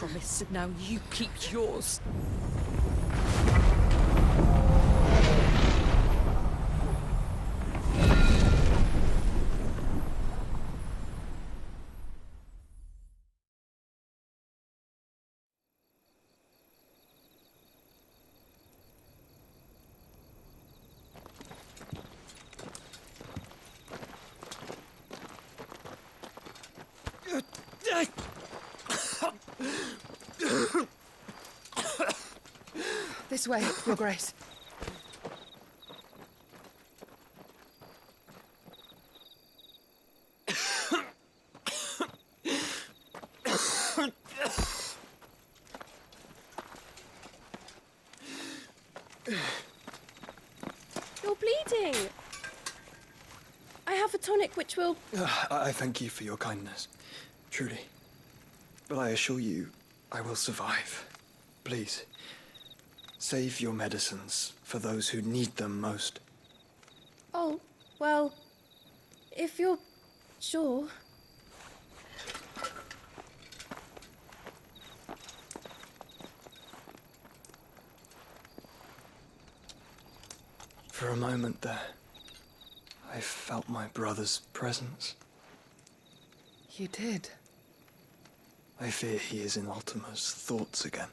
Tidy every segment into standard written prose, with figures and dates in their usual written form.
promise, and now you keep yours. This way, Your Grace. You're bleeding. I have a tonic which will... I thank you for your kindness, truly. But I assure you, I will survive. Please, save your medicines for those who need them most. Oh, well, if you're sure. For a moment there, I felt my brother's presence. You did? I fear he is in Ultima's thoughts again.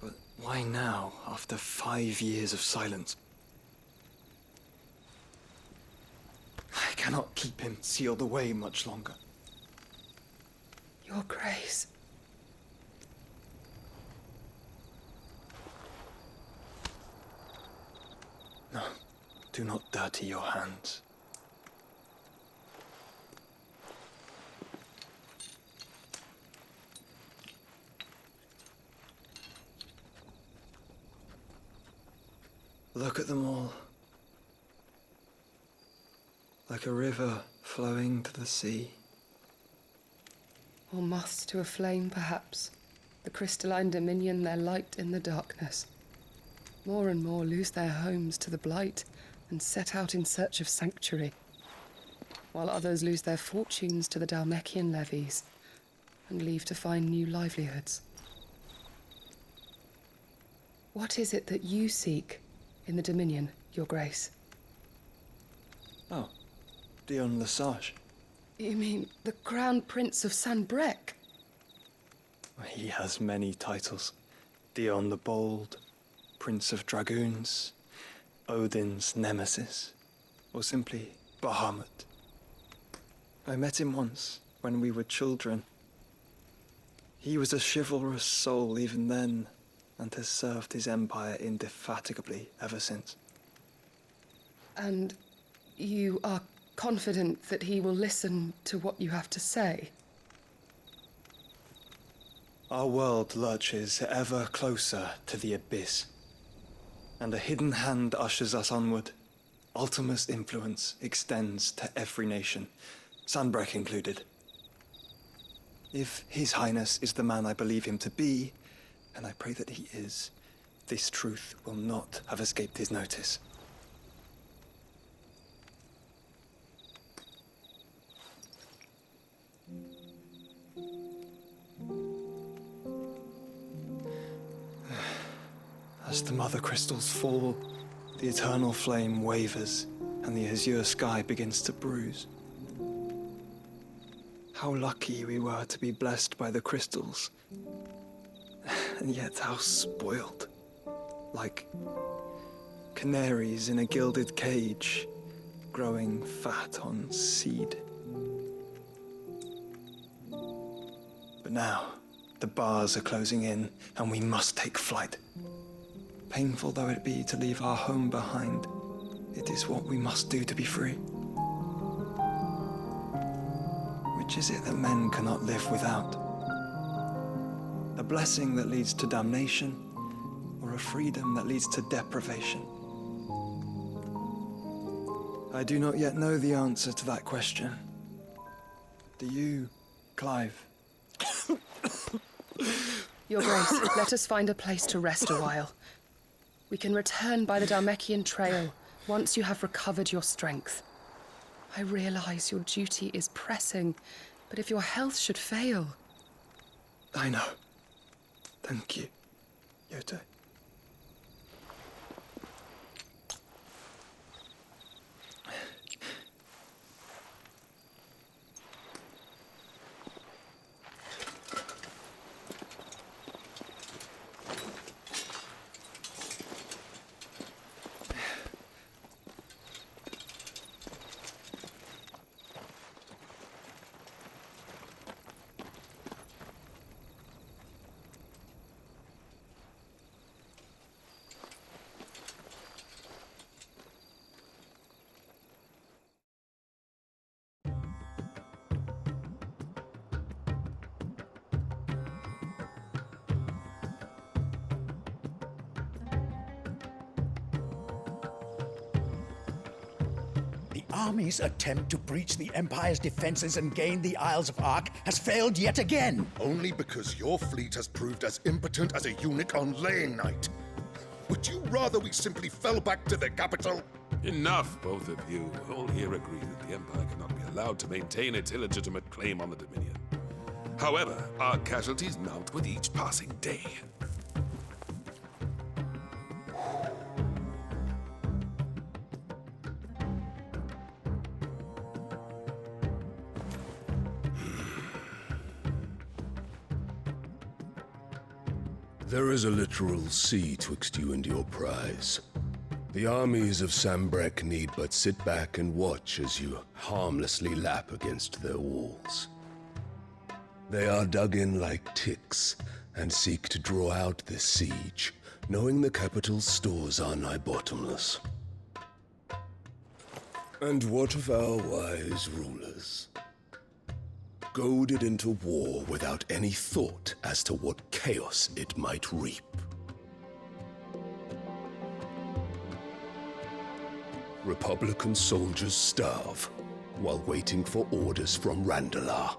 But why now, after 5 years of silence? I cannot keep him sealed away much longer. Your Grace. No, do not dirty your hands. Look at them all. Like a river flowing to the sea. Or moths to a flame, perhaps. The crystalline dominion their light in the darkness. More and more lose their homes to the blight and set out in search of sanctuary, while others lose their fortunes to the Dhalmekian levies and leave to find new livelihoods. What is it that you seek in the Dominion, Your Grace? Oh, Dion Lesage. You mean the Crown Prince of Sanbrec? He has many titles. Dion the Bold, Prince of Dragoons, Odin's Nemesis, or simply Bahamut. I met him once, when we were children. He was a chivalrous soul even then, and has served his empire indefatigably ever since. And you are confident that he will listen to what you have to say? Our world lurches ever closer to the abyss, and a hidden hand ushers us onward. Ultima's influence extends to every nation, Sanbrec included. If His Highness is the man I believe him to be, and I pray that he is, this truth will not have escaped his notice. As the mother crystals fall, the eternal flame wavers, and the azure sky begins to bruise. How lucky we were to be blessed by the crystals, and yet how spoiled. Like canaries in a gilded cage, growing fat on seed. But now, the bars are closing in, and we must take flight. Painful though it be to leave our home behind, it is what we must do to be free. Which is it that men cannot live without? A blessing that leads to damnation, or a freedom that leads to deprivation? I do not yet know the answer to that question. Do you, Clive? Your Grace, let us find a place to rest a while. We can return by the Dhalmekian trail once you have recovered your strength. I realize your duty is pressing, but if your health should fail... I know. Thank you, Yote. The army's attempt to breach the Empire's defenses and gain the Isles of Ark has failed yet again. Only because your fleet has proved as impotent as a eunuch on laying night. Would you rather we simply fell back to the capital? Enough, both of you. All here agree that the Empire cannot be allowed to maintain its illegitimate claim on the Dominion. However, our casualties mount with each passing day. There is a literal sea twixt you and your prize. The armies of Sambrek need but sit back and watch as you harmlessly lap against their walls. They are dug in like ticks and seek to draw out this siege, knowing the capital's stores are nigh bottomless. And what of our wise rulers? Goaded into war without any thought as to what chaos it might reap. Republican soldiers starve while waiting for orders from Randalar.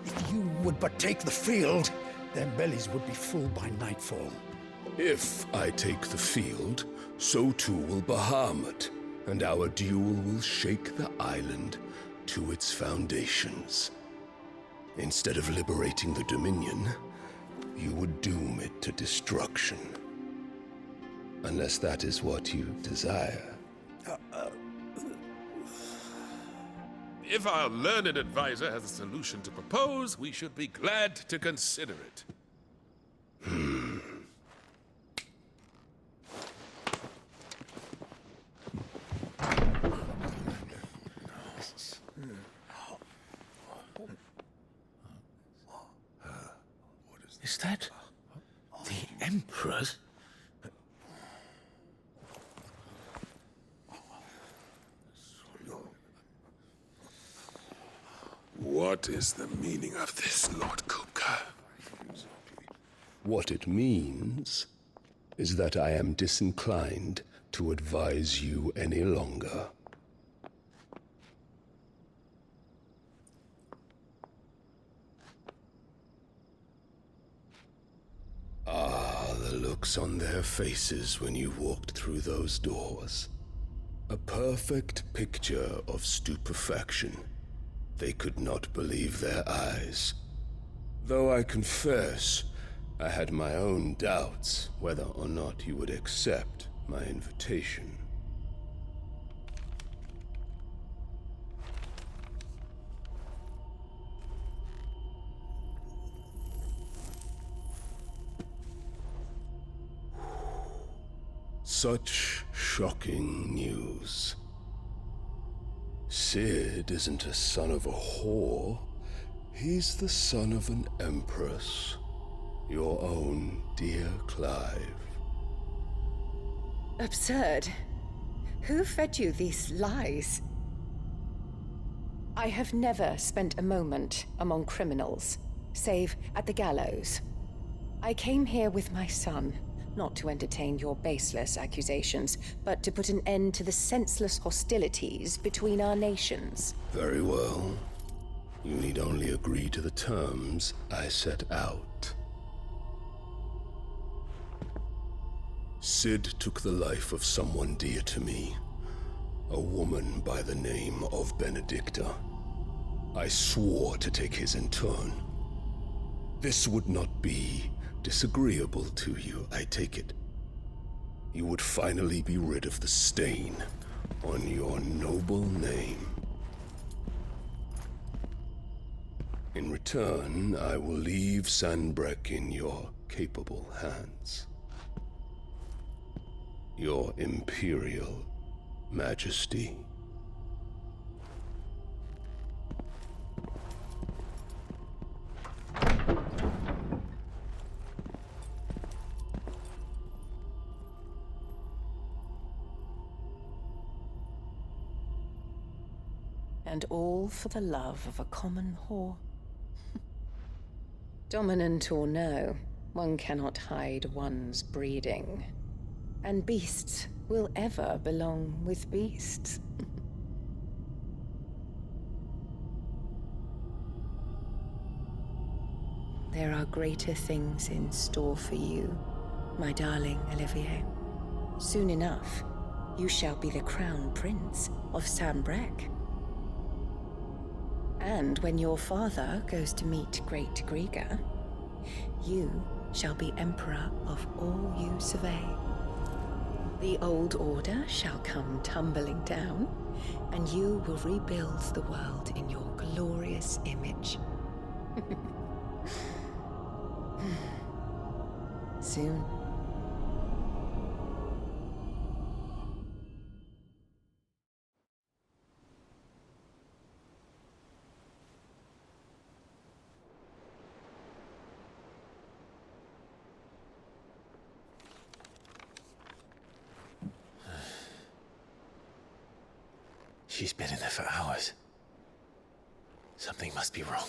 If you would but take the field, their bellies would be full by nightfall. If I take the field, so too will Bahamut, and our duel will shake the island to its foundations. Instead of liberating the Dominion, you would doom it to destruction. Unless that is what you desire. If our learned advisor has a solution to propose, we should be glad to consider it. Is that the Emperor's? What is the meaning of this, Lord Kupka? What it means is that I am disinclined to advise you any longer. Ah, the looks on their faces when you walked through those doors. A perfect picture of stupefaction. They could not believe their eyes. Though I confess, I had my own doubts whether or not you would accept my invitation. Such shocking news. Sid isn't a son of a whore. He's the son of an empress. Your own dear Clive. Absurd. Who fed you these lies? I have never spent a moment among criminals, save at the gallows. I came here with my son, not to entertain your baseless accusations, but to put an end to the senseless hostilities between our nations. Very well. You need only agree to the terms I set out. Sid took the life of someone dear to me, a woman by the name of Benedicta. I swore to take his in turn. This would not be disagreeable to you, I take it. You would finally be rid of the stain on your noble name. In return, I will leave Sanbreque in your capable hands. Your Imperial Majesty. And all for the love of a common whore. Dominant or no, one cannot hide one's breeding. And beasts will ever belong with beasts. There are greater things in store for you, my darling Olivier. Soon enough, you shall be the crown prince of Sanbreque. And when your father goes to meet Great Griga, you shall be emperor of all you survey. The old order shall come tumbling down, and you will rebuild the world in your glorious image. Soon. She's been in there for hours. Something must be wrong.